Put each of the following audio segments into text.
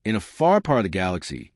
In a far part of the galaxy,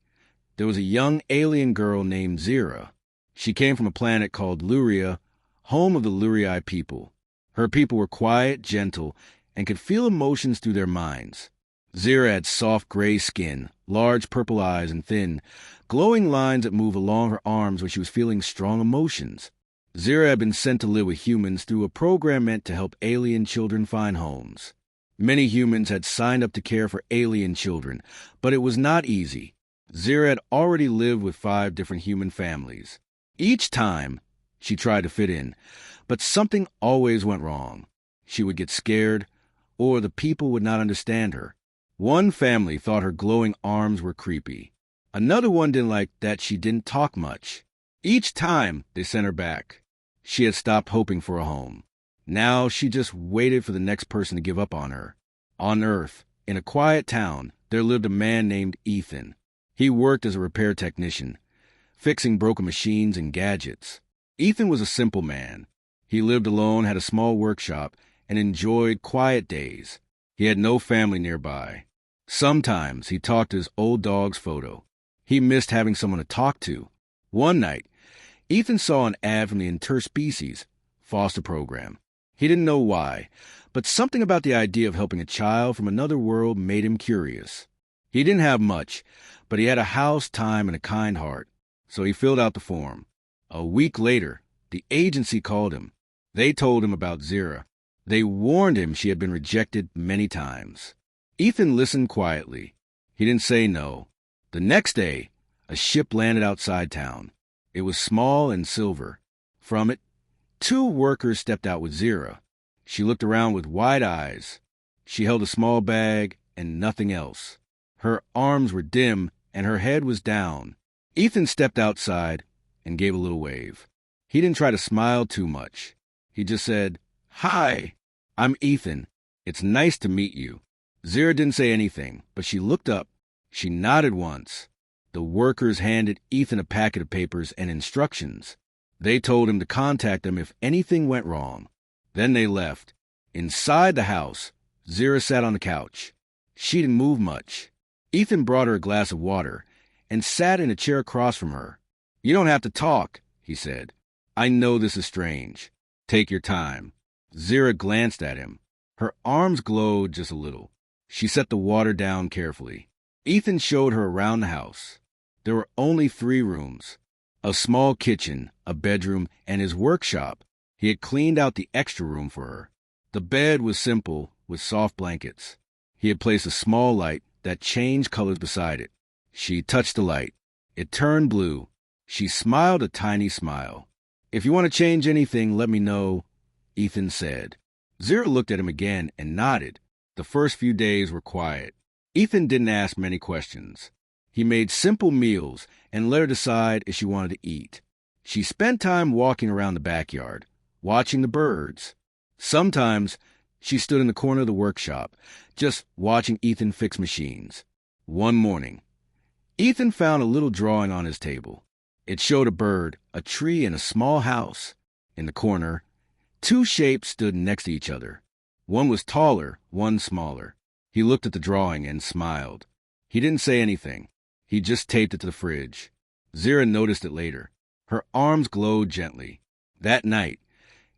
there was a young alien girl named Zira. She came from a planet called Luria, home of the Lurii people. Her people were quiet, gentle, and could feel emotions through their minds. Zira had soft gray skin, large purple eyes, and thin, glowing lines that move along her arms when she was feeling strong emotions. Zira had been sent to live with humans through a program meant to help alien children find homes. Many humans had signed up to care for alien children, but it was not easy. Zira had already lived with 5 different human families. Each time, she tried to fit in, but something always went wrong. She would get scared, or the people would not understand her. One family thought her glowing arms were creepy. Another one didn't like that she didn't talk much. Each time, they sent her back. She had stopped hoping for a home. Now she just waited for the next person to give up on her. On Earth, in a quiet town, there lived a man named Ethan. He worked as a repair technician, fixing broken machines and gadgets. Ethan was a simple man. He lived alone, had a small workshop, and enjoyed quiet days. He had no family nearby. Sometimes he talked to his old dog's photo. He missed having someone to talk to. One night, Ethan saw an ad from the Interspecies foster program. He didn't know why, but something about the idea of helping a child from another world made him curious. He didn't have much, but he had a house, time, and a kind heart, so he filled out the form. A week later, the agency called him. They told him about Zira. They warned him she had been rejected many times. Ethan listened quietly. He didn't say no. The next day, a ship landed outside town. It was small and silver. From it, 2 workers stepped out with Zira. She looked around with wide eyes. She held a small bag and nothing else. Her arms were dim and her head was down. Ethan stepped outside and gave a little wave. He didn't try to smile too much. He just said, "Hi, I'm Ethan. It's nice to meet you." Zira didn't say anything, but she looked up. She nodded once. The workers handed Ethan a packet of papers and instructions. They told him to contact them if anything went wrong. Then they left. Inside the house, Zira sat on the couch. She didn't move much. Ethan brought her a glass of water and sat in a chair across from her. "You don't have to talk," he said. "I know this is strange. Take your time." Zira glanced at him. Her arms glowed just a little. She set the water down carefully. Ethan showed her around the house. There were only 3 rooms. A small kitchen, a bedroom, and his workshop. He had cleaned out the extra room for her. The bed was simple, with soft blankets. He had placed a small light that changed colors beside it. She touched the light. It turned blue. She smiled a tiny smile. "If you want to change anything, let me know," Ethan said. Zira looked at him again and nodded. The first few days were quiet. Ethan didn't ask many questions. He made simple meals and let her decide if she wanted to eat. She spent time walking around the backyard, watching the birds. Sometimes she stood in the corner of the workshop, just watching Ethan fix machines. One morning, Ethan found a little drawing on his table. It showed a bird, a tree, and a small house. In the corner, 2 shapes stood next to each other. One was taller, one smaller. He looked at the drawing and smiled. He didn't say anything. He just taped it to the fridge. Zira noticed it later. Her arms glowed gently. That night,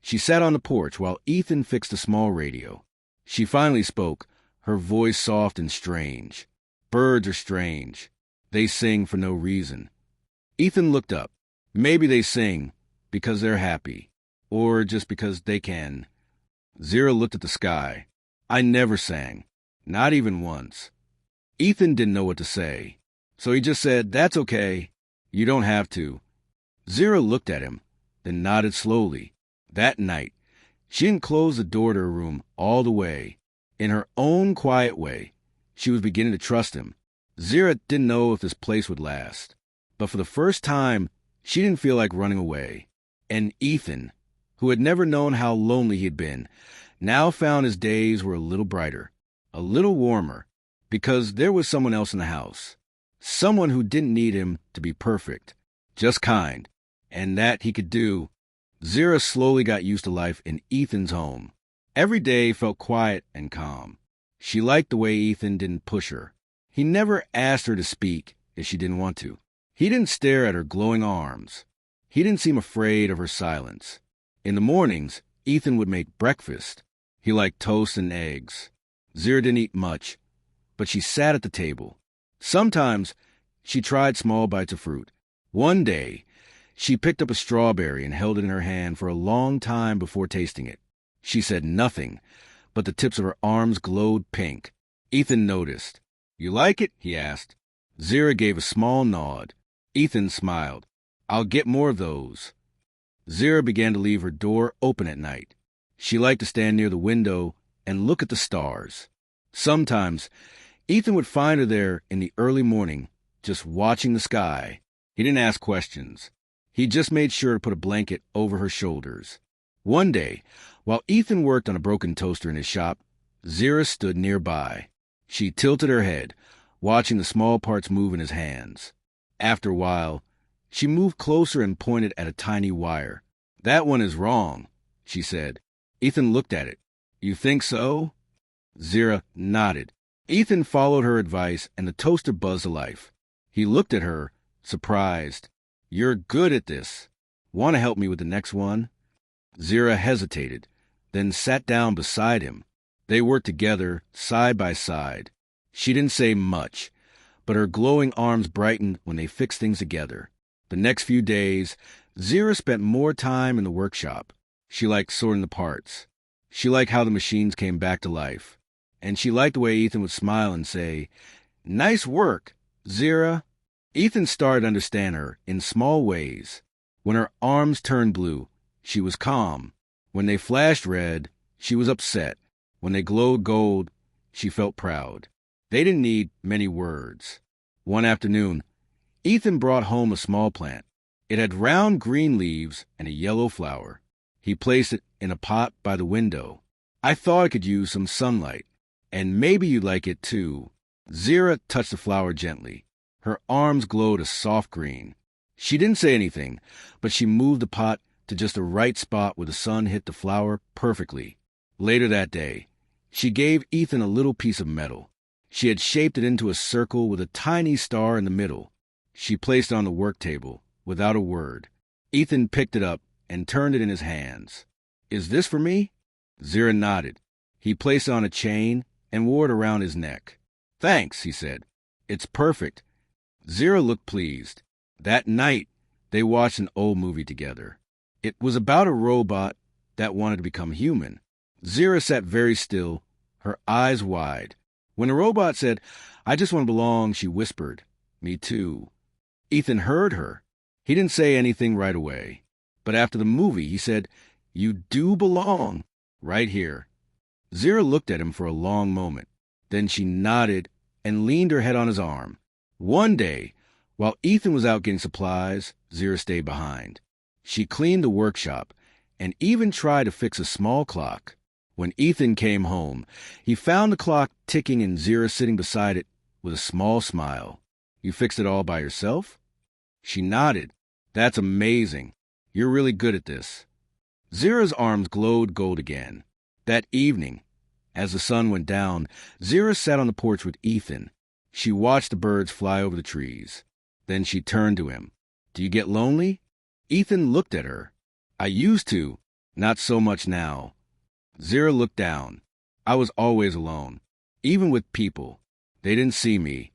she sat on the porch while Ethan fixed a small radio. She finally spoke, her voice soft and strange. Birds are strange. They sing for no reason. Ethan looked up. Maybe they sing because they're happy, or just because they can. Zira looked at the sky. "I never sang, not even once." Ethan didn't know what to say, so he just said, "That's okay. You don't have to." Zira looked at him, then nodded slowly. That night, she didn't close the door to her room all the way. In her own quiet way, she was beginning to trust him. Zira didn't know if this place would last, but for the first time, she didn't feel like running away. And Ethan, who had never known how lonely he had been, now found his days were a little brighter, a little warmer, because there was someone else in the house. Someone who didn't need him to be perfect, just kind, and that he could do. Zira slowly got used to life in Ethan's home. Every day felt quiet and calm. She liked the way Ethan didn't push her. He never asked her to speak if she didn't want to. He didn't stare at her glowing arms. He didn't seem afraid of her silence. In the mornings, Ethan would make breakfast. He liked toast and eggs. Zira didn't eat much, but she sat at the table. Sometimes she tried small bites of fruit. One day, she picked up a strawberry and held it in her hand for a long time before tasting it. She said nothing, but the tips of her arms glowed pink. Ethan noticed. "You like it?" he asked. Zira gave a small nod. Ethan smiled. "I'll get more of those." Zira began to leave her door open at night. She liked to stand near the window and look at the stars. Sometimes, Ethan would find her there in the early morning, just watching the sky. He didn't ask questions. He just made sure to put a blanket over her shoulders. One day, while Ethan worked on a broken toaster in his shop, Zira stood nearby. She tilted her head, watching the small parts move in his hands. After a while, she moved closer and pointed at a tiny wire. "That one is wrong," she said. Ethan looked at it. "You think so?" Zira nodded. Ethan followed her advice, and the toaster buzzed to life. He looked at her, surprised. "You're good at this. Want to help me with the next one?" Zira hesitated, then sat down beside him. They worked together, side by side. She didn't say much, but her glowing arms brightened when they fixed things together. The next few days, Zira spent more time in the workshop. She liked sorting the parts. She liked how the machines came back to life. And she liked the way Ethan would smile and say, "Nice work, Zira." Ethan started to understand her in small ways. When her arms turned blue, she was calm. When they flashed red, she was upset. When they glowed gold, she felt proud. They didn't need many words. One afternoon, Ethan brought home a small plant. It had round green leaves and a yellow flower. He placed it in a pot by the window. "I thought it could use some sunlight. And maybe you'd like it too." Zira touched the flower gently. Her arms glowed a soft green. She didn't say anything, but she moved the pot to just the right spot where the sun hit the flower perfectly. Later that day, she gave Ethan a little piece of metal. She had shaped it into a circle with a tiny star in the middle. She placed it on the work table, without a word. Ethan picked it up and turned it in his hands. "Is this for me?" Zira nodded. He placed it on a chain and wore it around his neck. "Thanks," he said. "It's perfect." Zira looked pleased. That night, they watched an old movie together. It was about a robot that wanted to become human. Zira sat very still, her eyes wide. When the robot said, "I just want to belong," she whispered, "Me too." Ethan heard her. He didn't say anything right away. But after the movie, he said, "You do belong, right here." Zira looked at him for a long moment. Then she nodded and leaned her head on his arm. One day, while Ethan was out getting supplies, Zira stayed behind. She cleaned the workshop and even tried to fix a small clock. When Ethan came home, he found the clock ticking and Zira sitting beside it with a small smile. "You fixed it all by yourself?" She nodded. "That's amazing. You're really good at this." Zira's arms glowed gold again. That evening, as the sun went down, Zira sat on the porch with Ethan. She watched the birds fly over the trees. Then she turned to him. "Do you get lonely?" Ethan looked at her. "I used to, not so much now." Zira looked down. "I was always alone, even with people. They didn't see me."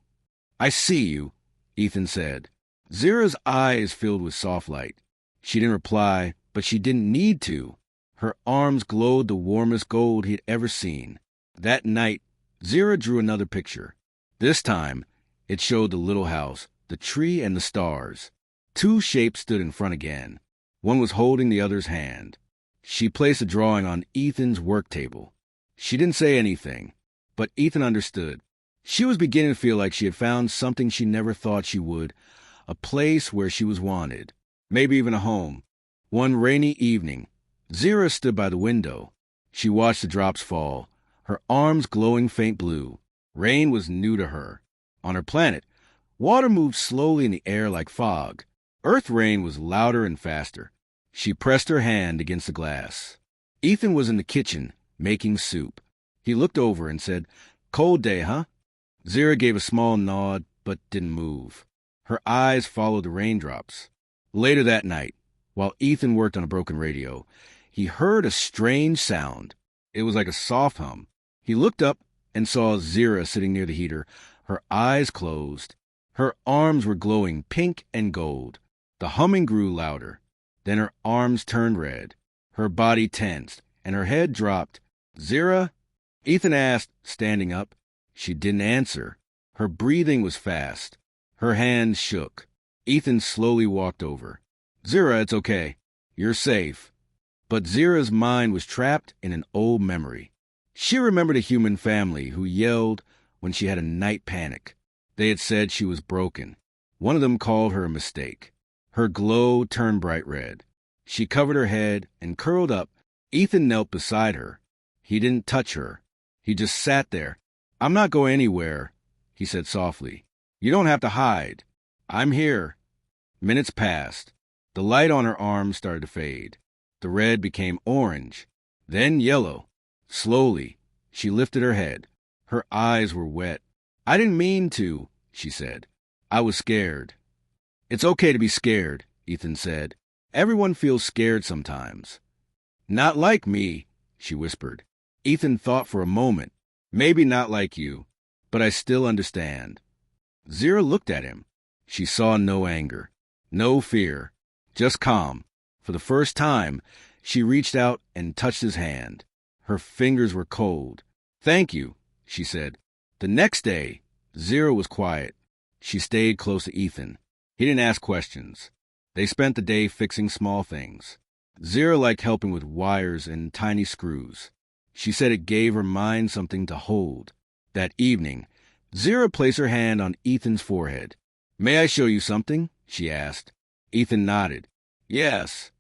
"I see you," Ethan said. Zira's eyes filled with soft light. She didn't reply, but she didn't need to. Her arms glowed the warmest gold he had ever seen. That night, Zira drew another picture. This time, it showed the little house, the tree, and the stars. Two shapes stood in front again. One was holding the other's hand. She placed the drawing on Ethan's work table. She didn't say anything, but Ethan understood. She was beginning to feel like she had found something she never thought she would, a place where she was wanted, maybe even a home. One rainy evening, Zira stood by the window. She watched the drops fall, her arms glowing faint blue. Rain was new to her. On her planet, water moved slowly in the air like fog. Earth rain was louder and faster. She pressed her hand against the glass. Ethan was in the kitchen, making soup. He looked over and said, "Cold day, huh?" Zira gave a small nod, but didn't move. Her eyes followed the raindrops. Later that night, while Ethan worked on a broken radio, he heard a strange sound. It was like a soft hum. He looked up and saw Zira sitting near the heater, her eyes closed. Her arms were glowing pink and gold. The humming grew louder. Then her arms turned red. Her body tensed, and her head dropped. "Zira?" Ethan asked, standing up. She didn't answer. Her breathing was fast. Her hands shook. Ethan slowly walked over. "Zira, it's okay. You're safe." But Zira's mind was trapped in an old memory. She remembered a human family who yelled when she had a night panic. They had said she was broken. One of them called her a mistake. Her glow turned bright red. She covered her head and curled up. Ethan knelt beside her. He didn't touch her. He just sat there. "I'm not going anywhere," he said softly. "You don't have to hide. I'm here." Minutes passed. The light on her arms started to fade. The red became orange, then yellow. Slowly, she lifted her head. Her eyes were wet. "I didn't mean to," she said. "I was scared." "It's okay to be scared," Ethan said. "Everyone feels scared sometimes." "Not like me," she whispered. Ethan thought for a moment. "Maybe not like you, but I still understand." Zira looked at him. She saw no anger, no fear, just calm. For the first time, she reached out and touched his hand. Her fingers were cold. "Thank you," she said. The next day, Zira was quiet. She stayed close to Ethan. He didn't ask questions. They spent the day fixing small things. Zira liked helping with wires and tiny screws. She said it gave her mind something to hold. That evening, Zira placed her hand on Ethan's forehead. "May I show you something?" she asked. Ethan nodded. "Yes."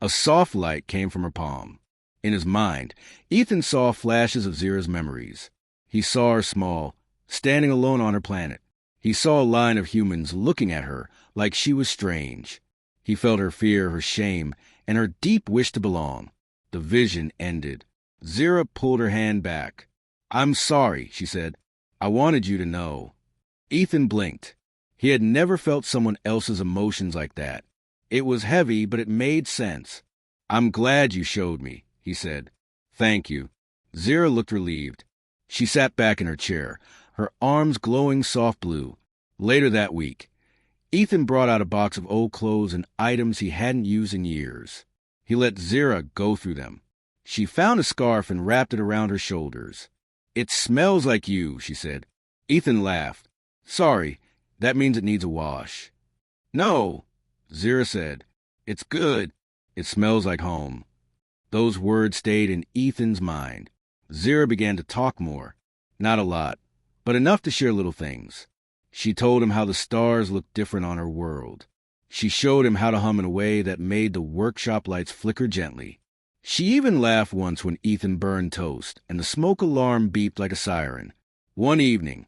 A soft light came from her palm. In his mind, Ethan saw flashes of Zira's memories. He saw her small, standing alone on her planet. He saw a line of humans looking at her like she was strange. He felt her fear, her shame, and her deep wish to belong. The vision ended. Zira pulled her hand back. "I'm sorry," she said. "I wanted you to know." Ethan blinked. He had never felt someone else's emotions like that. It was heavy, but it made sense. "I'm glad you showed me," he said. "Thank you." Zira looked relieved. She sat back in her chair, her arms glowing soft blue. Later that week, Ethan brought out a box of old clothes and items he hadn't used in years. He let Zira go through them. She found a scarf and wrapped it around her shoulders. "It smells like you," she said. Ethan laughed. "Sorry, that means it needs a wash." "No," Zira said. "It's good. It smells like home." Those words stayed in Ethan's mind. Zira began to talk more. Not a lot, but enough to share little things. She told him how the stars looked different on her world. She showed him how to hum in a way that made the workshop lights flicker gently. She even laughed once when Ethan burned toast and the smoke alarm beeped like a siren. One evening,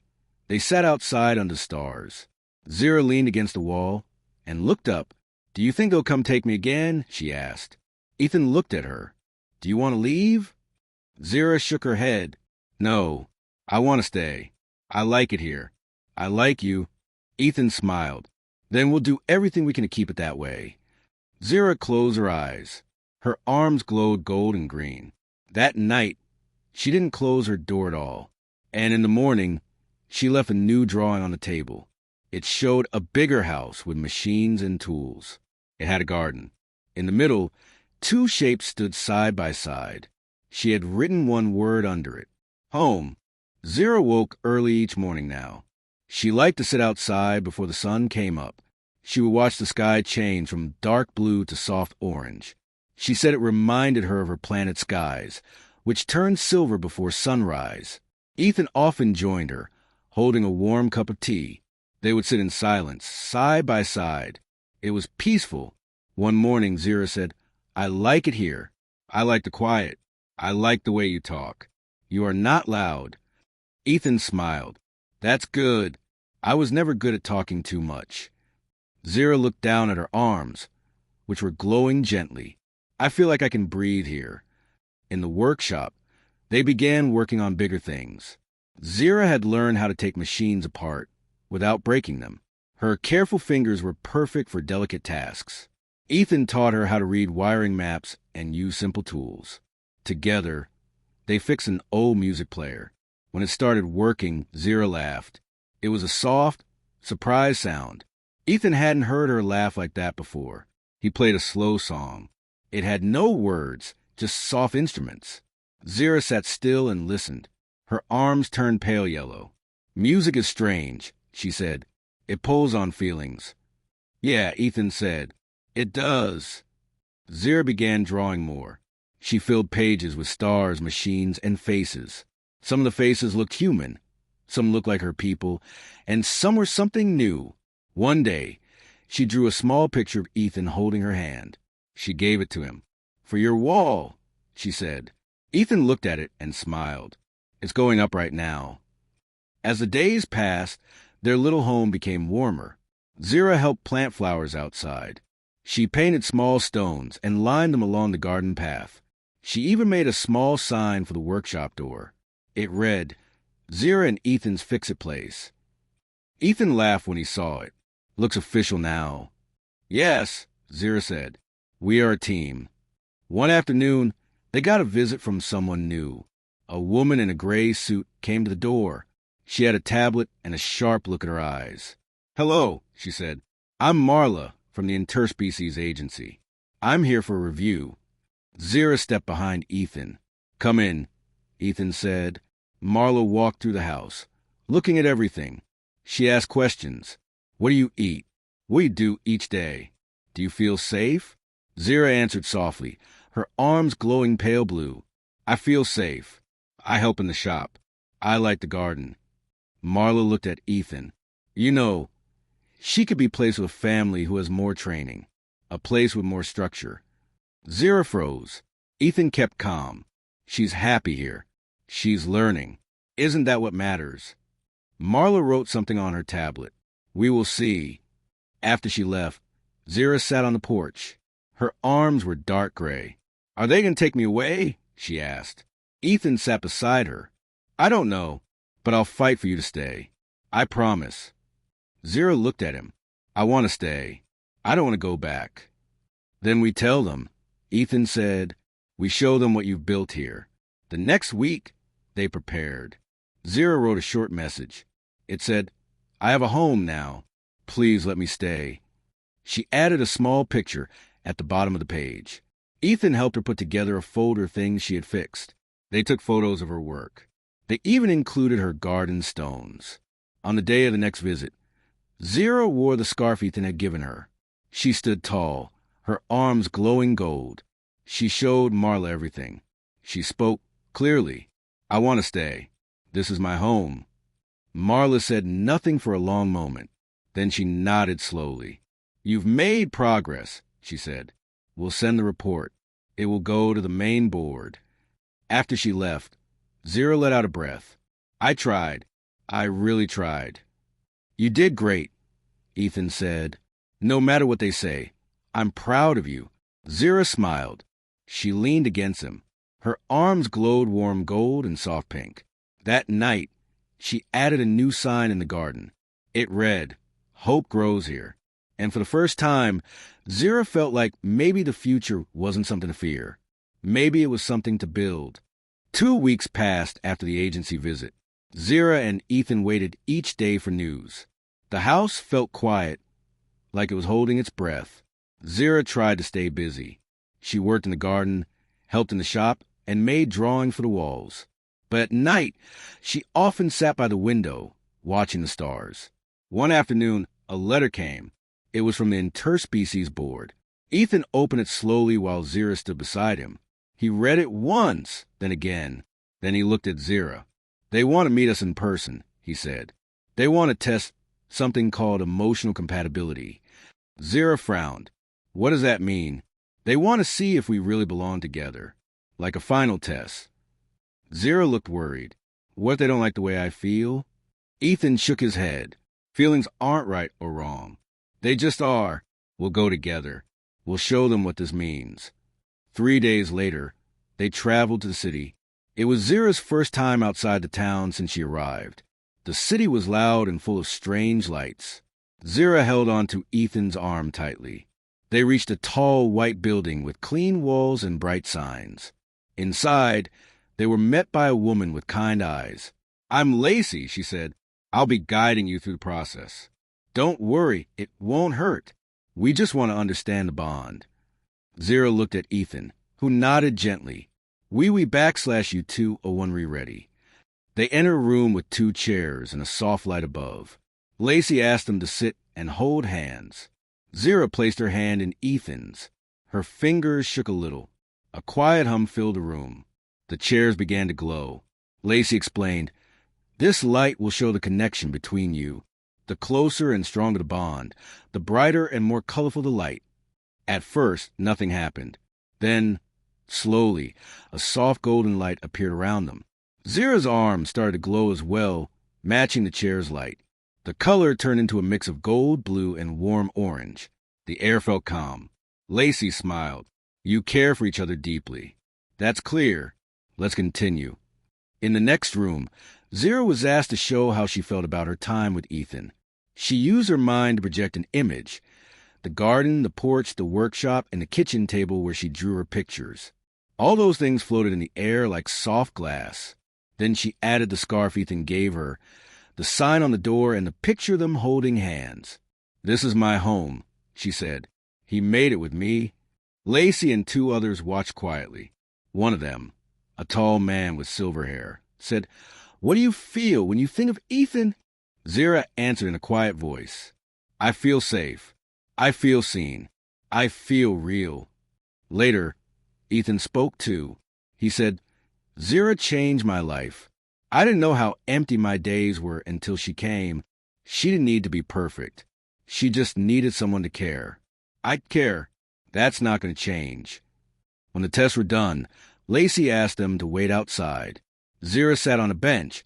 they sat outside under stars. Zira leaned against the wall and looked up. "Do you think they'll come take me again?" she asked. Ethan looked at her. "Do you want to leave?" Zira shook her head. "No, I want to stay. I like it here. I like you." Ethan smiled. "Then we'll do everything we can to keep it that way." Zira closed her eyes. Her arms glowed gold and green. That night, she didn't close her door at all. And in the morning, she left a new drawing on the table. It showed a bigger house with machines and tools. It had a garden. In the middle, two shapes stood side by side. She had written one word under it. Home. Zira woke early each morning now. She liked to sit outside before the sun came up. She would watch the sky change from dark blue to soft orange. She said it reminded her of her planet's skies, which turned silver before sunrise. Ethan often joined her, holding a warm cup of tea. They would sit in silence, side by side. It was peaceful. One morning, Zira said, "I like it here. I like the quiet. I like the way you talk. You are not loud." Ethan smiled. "That's good. I was never good at talking too much." Zira looked down at her arms, which were glowing gently. "I feel like I can breathe here." In the workshop, they began working on bigger things. Zira had learned how to take machines apart without breaking them. Her careful fingers were perfect for delicate tasks. Ethan taught her how to read wiring maps and use simple tools. Together, they fixed an old music player. When it started working, Zira laughed. It was a soft, surprise sound. Ethan hadn't heard her laugh like that before. He played a slow song. It had no words, just soft instruments. Zira sat still and listened. Her arms turned pale yellow. "Music is strange," she said. "It pulls on feelings." "Yeah," Ethan said. "It does." Zira began drawing more. She filled pages with stars, machines, and faces. Some of the faces looked human. Some looked like her people, and some were something new. One day, she drew a small picture of Ethan holding her hand. She gave it to him. "For your wall," she said. Ethan looked at it and smiled. "It's going up right now." As the days passed, their little home became warmer. Zira helped plant flowers outside. She painted small stones and lined them along the garden path. She even made a small sign for the workshop door. It read, "Zira and Ethan's Fix-It Place." Ethan laughed when he saw it. "Looks official now." "Yes," Zira said. "We are a team." One afternoon, they got a visit from someone new. A woman in a gray suit came to the door. She had a tablet and a sharp look in her eyes. "Hello," she said. "I'm Marla from the Interspecies Agency. I'm here for a review." Zira stepped behind Ethan. "Come in," Ethan said. Marla walked through the house, looking at everything. She asked questions. "What do you eat? What do you do each day? Do you feel safe?" Zira answered softly, her arms glowing pale blue. "I feel safe. I help in the shop. I like the garden." Marla looked at Ethan. "You know, she could be placed with a family who has more training, a place with more structure." Zira froze. Ethan kept calm. "She's happy here. She's learning. Isn't that what matters?" Marla wrote something on her tablet. "We will see." After she left, Zira sat on the porch. Her arms were dark gray. "Are they going to take me away?" she asked. Ethan sat beside her. "I don't know, but I'll fight for you to stay. I promise." Zira looked at him. "I want to stay. I don't want to go back." "Then we tell them," Ethan said. "We show them what you've built here." The next week, they prepared. Zira wrote a short message. It said, "I have a home now. Please let me stay." She added a small picture at the bottom of the page. Ethan helped her put together a folder of things she had fixed. They took photos of her work. They even included her garden stones. On the day of the next visit, Zira wore the scarf Ethan had given her. She stood tall, her arms glowing gold. She showed Marla everything. She spoke clearly. "I want to stay. This is my home." Marla said nothing for a long moment. Then she nodded slowly. "You've made progress," she said. "We'll send the report. It will go to the main board." After she left, Zira let out a breath. "I tried. I really tried." "You did great," Ethan said. "No matter what they say, I'm proud of you." Zira smiled. She leaned against him. Her arms glowed warm gold and soft pink. That night, she added a new sign in the garden. It read, "Hope grows here." And for the first time, Zira felt like maybe the future wasn't something to fear. Maybe it was something to build. 2 weeks passed after the agency visit. Zira and Ethan waited each day for news. The house felt quiet, like it was holding its breath. Zira tried to stay busy. She worked in the garden, helped in the shop, and made drawings for the walls. But at night, she often sat by the window, watching the stars. One afternoon, a letter came. It was from the Interspecies Board. Ethan opened it slowly while Zira stood beside him. He read it once, then again. Then he looked at Zira. "They want to meet us in person," he said. "They want to test something called emotional compatibility." Zira frowned. "What does that mean?" "They want to see if we really belong together, like a final test." Zira looked worried. "What if they don't like the way I feel?" Ethan shook his head. "Feelings aren't right or wrong. They just are. We'll go together. We'll show them what this means." 3 days later, they traveled to the city. It was Zira's first time outside the town since she arrived. The city was loud and full of strange lights. Zira held onto Ethan's arm tightly. They reached a tall white building with clean walls and bright signs. Inside, they were met by a woman with kind eyes. "I'm Lacey," she said. "I'll be guiding you through the process. Don't worry, it won't hurt. We just want to understand the bond." Zira looked at Ethan, who nodded gently. We /you two a one ready. They entered a room with 2 chairs and a soft light above. Lacey asked them to sit and hold hands. Zira placed her hand in Ethan's. Her fingers shook a little. A quiet hum filled the room. The chairs began to glow. Lacey explained, "This light will show the connection between you. The closer and stronger the bond, the brighter and more colorful the light." At first, nothing happened. Then, slowly, a soft golden light appeared around them. Zira's arm started to glow as well, matching the chair's light. The color turned into a mix of gold, blue, and warm orange. The air felt calm. Lacey smiled. "You care for each other deeply." "That's clear. Let's continue." In the next room, Zira was asked to show how she felt about her time with Ethan. She used her mind to project an image: the garden, the porch, the workshop, and the kitchen table where she drew her pictures. All those things floated in the air like soft glass. Then she added the scarf Ethan gave her, the sign on the door, and the picture of them holding hands. "This is my home," she said. "He made it with me." Lacey and 2 others watched quietly. One of them, a tall man with silver hair, said, "What do you feel when you think of Ethan?" Zira answered in a quiet voice, "I feel safe. I feel seen. I feel real." Later, Ethan spoke too. He said, "Zira changed my life. I didn't know how empty my days were until she came. She didn't need to be perfect. She just needed someone to care. I care. That's not going to change." When the tests were done, Lacey asked them to wait outside. Zira sat on a bench,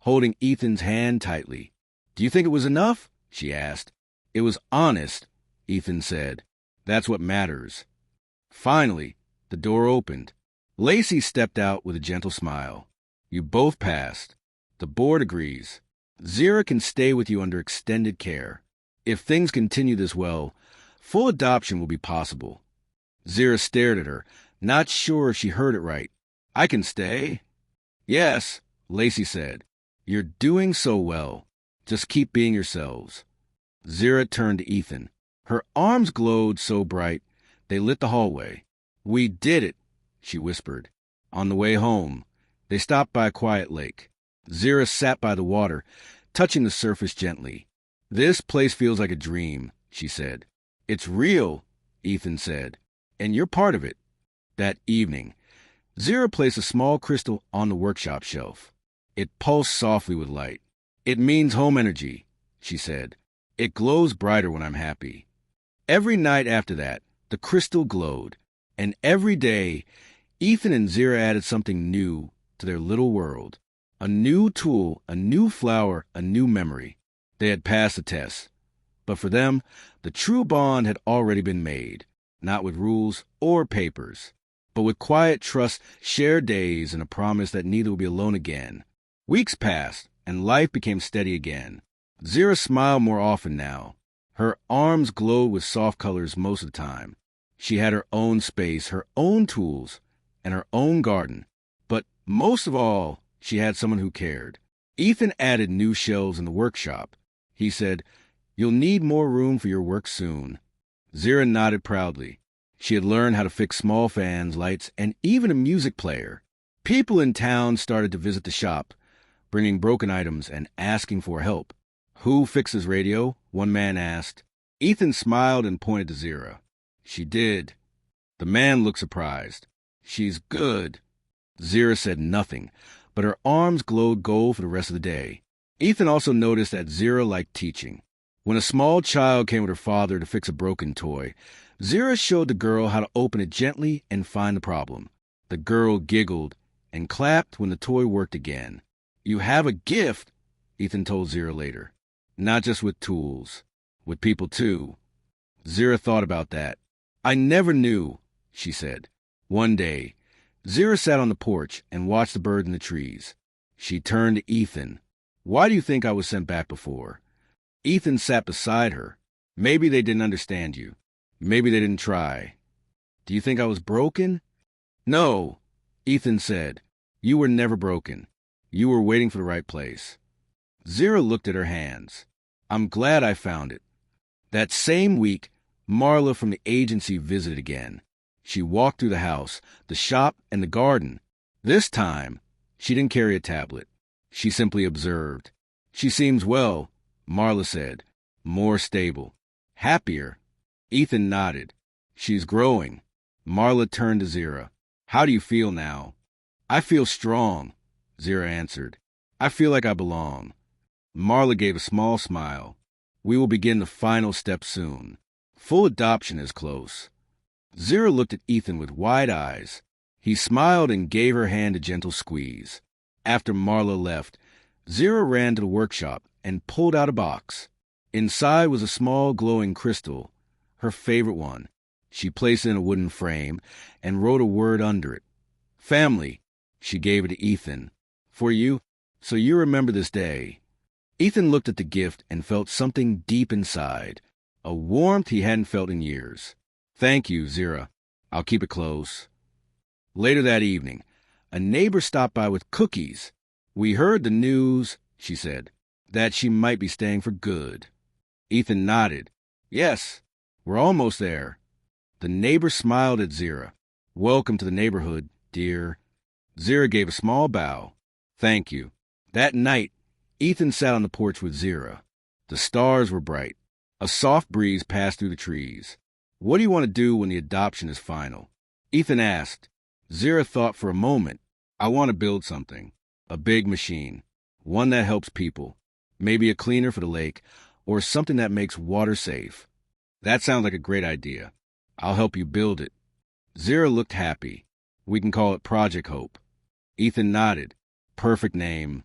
holding Ethan's hand tightly. "Do you think it was enough?" she asked. "It was honest," Ethan said. "That's what matters." Finally, the door opened. Lacey stepped out with a gentle smile. "You both passed. The board agrees. Zira can stay with you under extended care. If things continue this well, full adoption will be possible." Zira stared at her, not sure if she heard it right. "I can stay?" "Yes," Lacey said. "You're doing so well. Just keep being yourselves." Zira turned to Ethan. Her arms glowed so bright, they lit the hallway. "We did it," she whispered. On the way home, they stopped by a quiet lake. Zira sat by the water, touching the surface gently. "This place feels like a dream," she said. "It's real," Ethan said, "and you're part of it." That evening, Zira placed a small crystal on the workshop shelf. It pulsed softly with light. "It means home energy," she said. "It glows brighter when I'm happy." Every night after that, the crystal glowed, and every day, Ethan and Zira added something new to their little world. A new tool, a new flower, a new memory. They had passed the test. But for them, the true bond had already been made, not with rules or papers, but with quiet trust, shared days, and a promise that neither would be alone again. Weeks passed, and life became steady again. Zira smiled more often now. Her arms glowed with soft colors most of the time. She had her own space, her own tools, and her own garden. But most of all, she had someone who cared. Ethan added new shelves in the workshop. He said, "You'll need more room for your work soon." Zira nodded proudly. She had learned how to fix small fans, lights, and even a music player. People in town started to visit the shop, bringing broken items and asking for help. "Who fixes radio?" one man asked. Ethan smiled and pointed to Zira. "She did." The man looked surprised. "She's good." Zira said nothing, but her arms glowed gold for the rest of the day. Ethan also noticed that Zira liked teaching. When a small child came with her father to fix a broken toy, Zira showed the girl how to open it gently and find the problem. The girl giggled and clapped when the toy worked again. "You have a gift," Ethan told Zira later. "Not just with tools, with people too." Zira thought about that. "I never knew," she said. One day, Zira sat on the porch and watched the birds in the trees. She turned to Ethan. Why do you think I was sent back before? Ethan sat beside her. Maybe they didn't understand you. Maybe they didn't try. Do you think I was broken? No, Ethan said. You were never broken. You were waiting for the right place. Zira looked at her hands. I'm glad I found it. That same week, Marla from the agency visited again. She walked through the house, the shop, and the garden. This time, she didn't carry a tablet. She simply observed. She seems well, Marla said. More stable. Happier. Ethan nodded. She's growing. Marla turned to Zira. How do you feel now? I feel strong, Zira answered. I feel like I belong. Marla gave a small smile. We will begin the final step soon. Full adoption is close. Zira looked at Ethan with wide eyes. He smiled and gave her hand a gentle squeeze. After Marla left, Zira ran to the workshop and pulled out a box. Inside was a small glowing crystal, her favorite one. She placed it in a wooden frame and wrote a word under it. Family. She gave it to Ethan. For you, so you remember this day. Ethan looked at the gift and felt something deep inside, a warmth he hadn't felt in years. Thank you, Zira. I'll keep it close. Later that evening, a neighbor stopped by with cookies. We heard the news, she said, that she might be staying for good. Ethan nodded. Yes, we're almost there. The neighbor smiled at Zira. Welcome to the neighborhood, dear. Zira gave a small bow. Thank you. That night, Ethan sat on the porch with Zira. The stars were bright. A soft breeze passed through the trees. What do you want to do when the adoption is final? Ethan asked. Zira thought for a moment. I want to build something. A big machine. One that helps people. Maybe a cleaner for the lake, or something that makes water safe. That sounds like a great idea. I'll help you build it. Zira looked happy. We can call it Project Hope. Ethan nodded. Perfect name.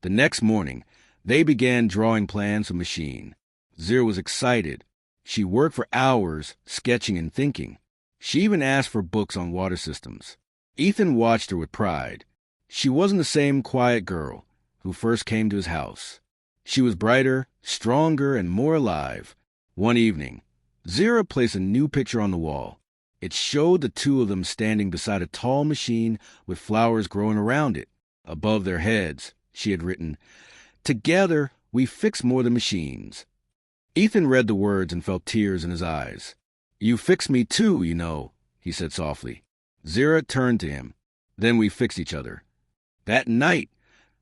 The next morning, they began drawing plans for the machine. Zira was excited. She worked for hours, sketching and thinking. She even asked for books on water systems. Ethan watched her with pride. She wasn't the same quiet girl who first came to his house. She was brighter, stronger, and more alive. One evening, Zira placed a new picture on the wall. It showed the two of them standing beside a tall machine with flowers growing around it. Above their heads, she had written, Together, we fix more than machines. Ethan read the words and felt tears in his eyes. You fix me too, you know, he said softly. Zira turned to him. Then we fixed each other. That night,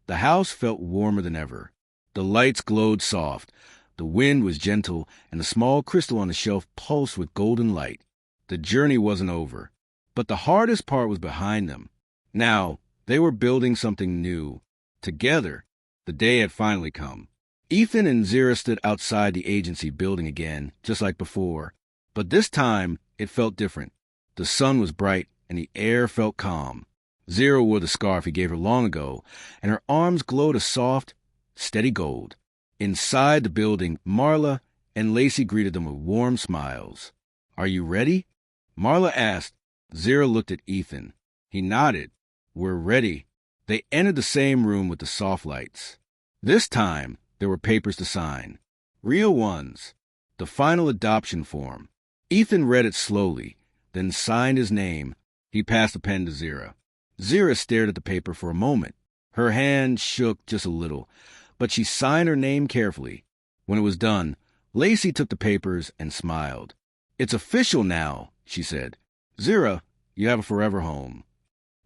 the house felt warmer than ever. The lights glowed soft. The wind was gentle, and the small crystal on the shelf pulsed with golden light. The journey wasn't over, but the hardest part was behind them. Now, they were building something new. Together, the day had finally come. Ethan and Zira stood outside the agency building again, just like before. But this time, it felt different. The sun was bright, and the air felt calm. Zira wore the scarf he gave her long ago, and her arms glowed a soft, steady gold. Inside the building, Marla and Lacey greeted them with warm smiles. Are you ready? Marla asked. Zira looked at Ethan. He nodded. We're ready. They entered the same room with the soft lights. This time, there were papers to sign. Real ones. The final adoption form. Ethan read it slowly, then signed his name. He passed the pen to Zira. Zira stared at the paper for a moment. Her hand shook just a little, but she signed her name carefully. When it was done, Lacey took the papers and smiled. It's official now, she said. Zira, you have a forever home.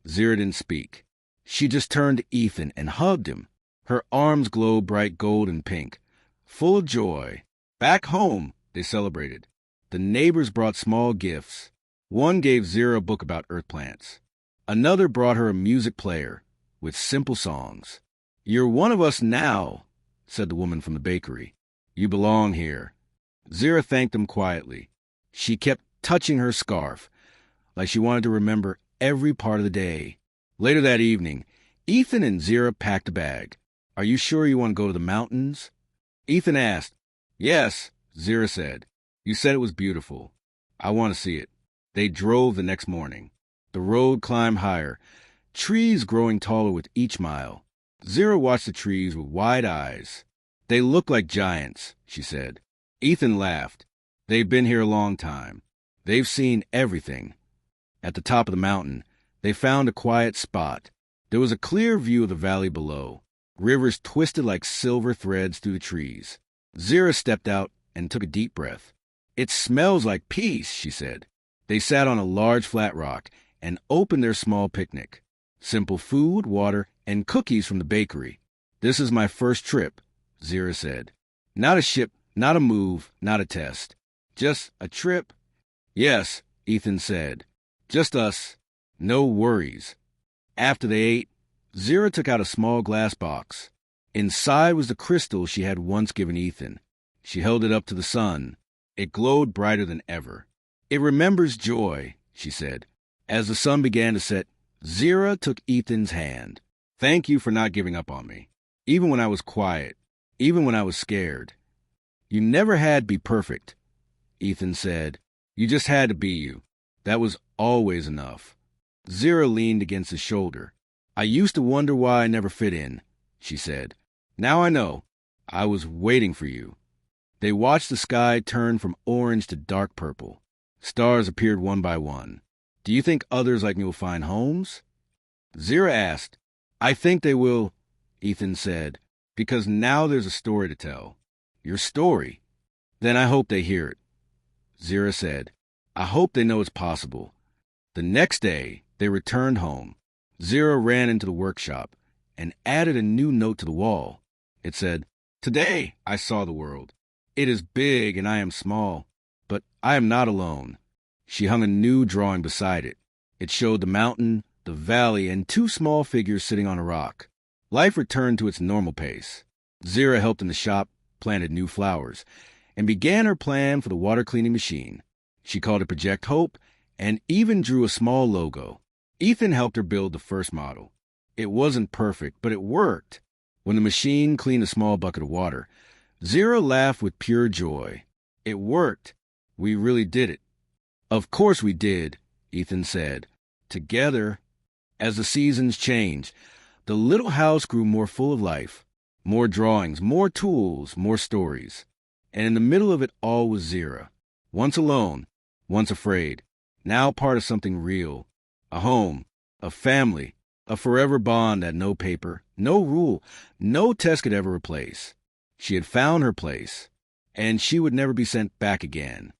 Zira didn't speak. She just turned to Ethan and hugged him. Her arms glowed bright gold and pink, full of joy. Back home, they celebrated. The neighbors brought small gifts. One gave Zira a book about earth plants. Another brought her a music player with simple songs. You're one of us now, said the woman from the bakery. You belong here. Zira thanked them quietly. She kept touching her scarf, like she wanted to remember every part of the day. Later that evening, Ethan and Zira packed a bag. Are you sure you want to go to the mountains? Ethan asked. Yes, Zira said. You said it was beautiful. I want to see it. They drove the next morning. The road climbed higher, trees growing taller with each mile. Zira watched the trees with wide eyes. They look like giants, she said. Ethan laughed. They've been here a long time. They've seen everything. At the top of the mountain, they found a quiet spot. There was a clear view of the valley below. Rivers twisted like silver threads through the trees. Zira stepped out and took a deep breath. It smells like peace, she said. They sat on a large flat rock and opened their small picnic. Simple food, water, and cookies from the bakery. This is my first trip, Zira said. Not a ship, not a move, not a test. Just a trip. Yes, Ethan said. Just us. No worries. After they ate, Zira took out a small glass box. Inside was the crystal she had once given Ethan. She held it up to the sun. It glowed brighter than ever. It remembers joy, she said. As the sun began to set, Zira took Ethan's hand. Thank you for not giving up on me. Even when I was quiet. Even when I was scared. You never had to be perfect, Ethan said. You just had to be you. That was always enough. Zira leaned against his shoulder. I used to wonder why I never fit in, she said. Now I know. I was waiting for you. They watched the sky turn from orange to dark purple. Stars appeared one by one. Do you think others like me will find homes? Zira asked. I think they will, Ethan said, because now there's a story to tell. Your story. Then I hope they hear it. Zira said. I hope they know it's possible. The next day, they returned home. Zira ran into the workshop and added a new note to the wall. It said, Today I saw the world. It is big and I am small, but I am not alone. She hung a new drawing beside it. It showed the mountain, the valley, and two small figures sitting on a rock. Life returned to its normal pace. Zira helped in the shop, planted new flowers, and began her plan for the water cleaning machine. She called it Project Hope and even drew a small logo. Ethan helped her build the first model. It wasn't perfect, but it worked. When the machine cleaned a small bucket of water, Zira laughed with pure joy. It worked. We really did it. Of course we did, Ethan said. Together. As the seasons changed, the little house grew more full of life. More drawings, more tools, more stories. And in the middle of it all was Zira. Once alone, once afraid, now part of something real. A home, a family, a forever bond that no paper, no rule, no test could ever replace. She had found her place, and she would never be sent back again.